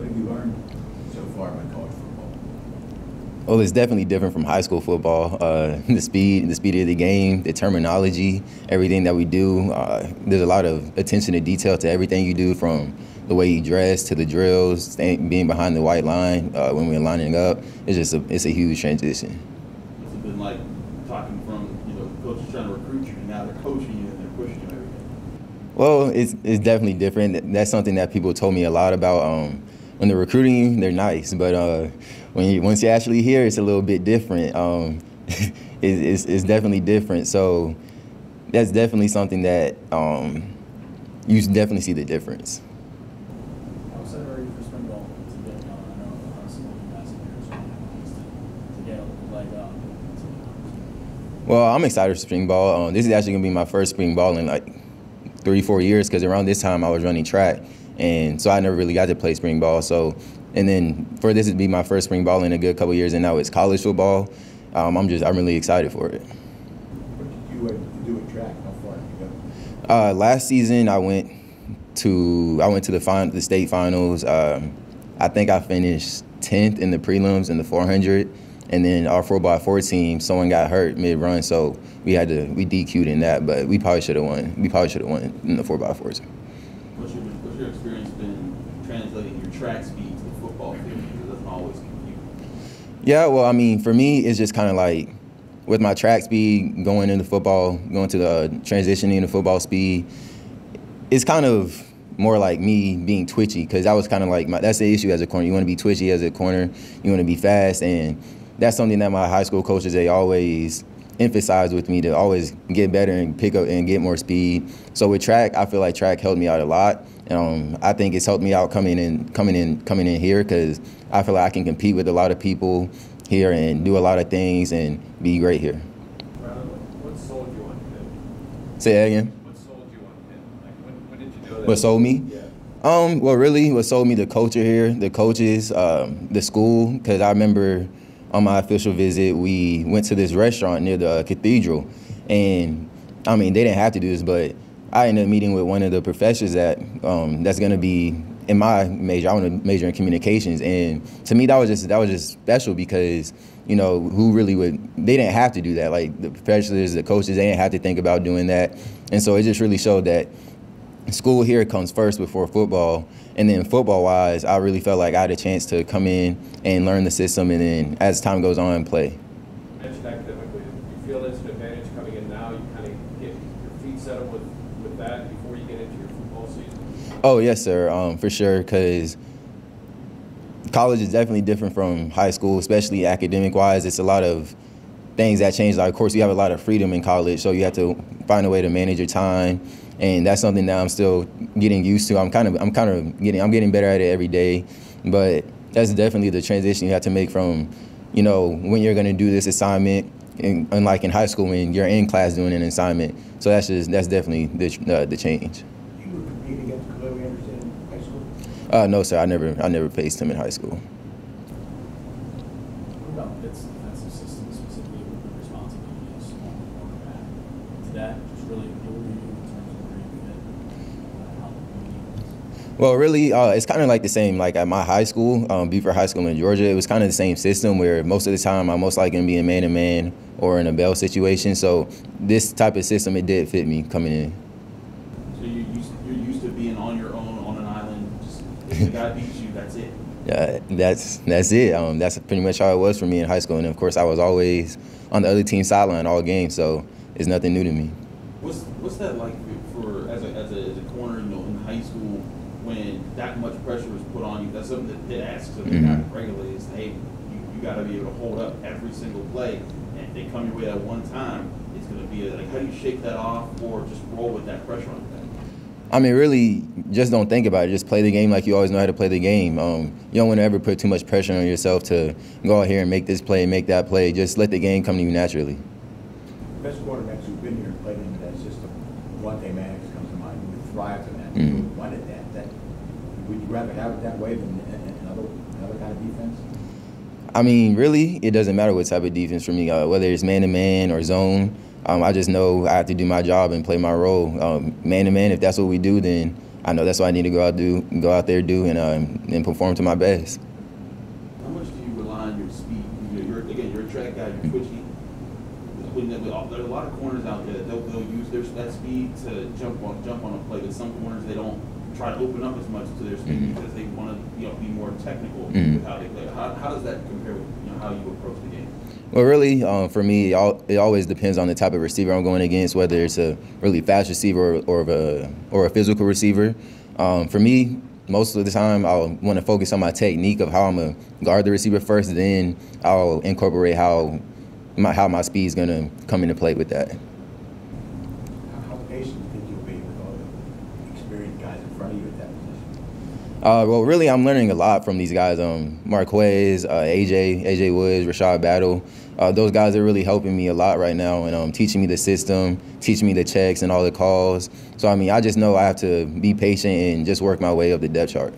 have you learned so far about college football? Well, it's definitely different from high school football. The speed of the game, the terminology, everything that we do. There's a lot of attention to detail to everything you do, from the way you dress to the drills, being behind the white line when we're lining up. It's a huge transition. What's it been like talking from coaches trying to recruit you, and now they're coaching you and they're pushing you every day? Well, it's definitely different. That's something that people told me a lot about. When they're recruiting you, they're nice, but once you're actually here, it's a little bit different. It's definitely different. So that's definitely something that you definitely see the difference. How excited are you for spring ball to get going? I know some of you guys in here to get a leg up. Well, I'm excited for spring ball. This is actually going to be my first spring ball in like 3-4 years, because around this time I was running track. And so I never really got to play spring ball. So, and then for this to be my first spring ball in a good couple of years, and now it's college football, I'm really excited for it. What did you do at track? How far did you go? Last season I went to the state finals. I think I finished 10th in the prelims in the 400, and then our 4x4 team, someone got hurt mid-run, so we DQ'd in that. But we probably should have won. We probably should have won in the 4x4s. What's your experience been translating your track speed to the football field? Because it doesn't always compute. Yeah, well, I mean, for me, it's just kind of like with my track speed going into football, going to the transitioning to football speed, it's kind of more like me being twitchy, because that was kind of like that's the issue as a corner. You want to be twitchy as a corner. You want to be fast, and that's something that my high school coaches, they always emphasized with me, to always get better and pick up and get more speed. So with track, I feel like track helped me out a lot. I think it's helped me out coming in here, because I feel like I can compete with a lot of people here and do a lot of things and be great here. Ryland, what sold you on Pitt? Say that again? What sold you on Pitt? Like, when did you know that? What sold me? Yeah. Well, really, what sold me, the culture here, the coaches, the school, because I remember on my official visit, we went to this restaurant near the cathedral, and I mean, they didn't have to do this, but I ended up meeting with one of the professors that's going to be in my major. I want to major in communications, and to me, that was just special, because they didn't have to do that. Like the professors, the coaches, they didn't have to think about doing that, and so it just really showed that school here comes first before football. And then football-wise, I really felt like I had a chance to come in and learn the system, and then as time goes on, play. You mentioned academically. Do you feel it's an advantage coming in now? You kind of get your feet settled with that before you get into your football season? Oh, yes, sir, for sure, because college is definitely different from high school, especially academic-wise. It's a lot of things that change. Like, of course, you have a lot of freedom in college, so you have to find a way to manage your time. And that's something that I'm still getting used to. I'm getting better at it every day. But that's definitely the transition you have to make from, when you're going to do this assignment, unlike in high school when you're in class doing an assignment. So that's definitely the change. You were competing against Chloe Anderson in high school? No, sir. I never faced him in high school. What about Pitt's defensive system, specifically with the responsibilities on the quarterback? Did that just really build you in terms of where you fit? How the Well, really, it's kind of like the same. Like at my high school, Beaufort High School in Georgia, it was kind of the same system where most of the time I'm most likely going to be a man-to-man or in a bell situation. So this type of system, it did fit me coming in. So you're used to being on your own on an island. Just if the guy beats you, that's it. Yeah, that's it. That's pretty much how it was for me in high school. And of course, I was always on the other team's sideline all games, so it's nothing new to me. What's that like for as a corner, in high school, when that much pressure is put on you? That's something that Pitt asks of the guy regularly is, hey, you got to be able to hold up every single play. And if they come your way at one time, it's going to be like, how do you shake that off or just roll with that pressure on your back? I mean, really, just don't think about it. Just play the game like you always know how to play the game. You don't want to ever put too much pressure on yourself to go out here and make this play and make that play. Just let the game come to you naturally. The best quarterbacks who've been here and played into that system, Devontae Maddox comes to mind, who would thrive in that, who wanted that. Would you rather have it that way than another kind of defense? I mean, really, it doesn't matter what type of defense for me, whether it's man-to-man or zone. I just know I have to do my job and play my role. Man-to-man, if that's what we do, then I know that's what I need to go out there do and perform to my best. How much do you rely on your speed? You're a track guy. You're twitchy. There are a lot of corners out there that they'll use that speed to jump on a play. But some corners they don't try to open up as much to their speed because they want to be more technical with how they play. How does that compare with how you approach the game? Well, really, for me, it always depends on the type of receiver I'm going against, whether it's a really fast receiver or a physical receiver. For me, most of the time, I'll want to focus on my technique of how I'm going to guard the receiver first, then I'll incorporate how my speed is going to come into play with that. How patient do you think you'll be with all the experienced guys in front of you at that position? Well, really, I'm learning a lot from these guys. Marquez, AJ Woods, Rashad Battle. Those guys are really helping me a lot right now and teaching me the system, teaching me the checks and all the calls. So, I mean, I just know I have to be patient and just work my way up the depth chart.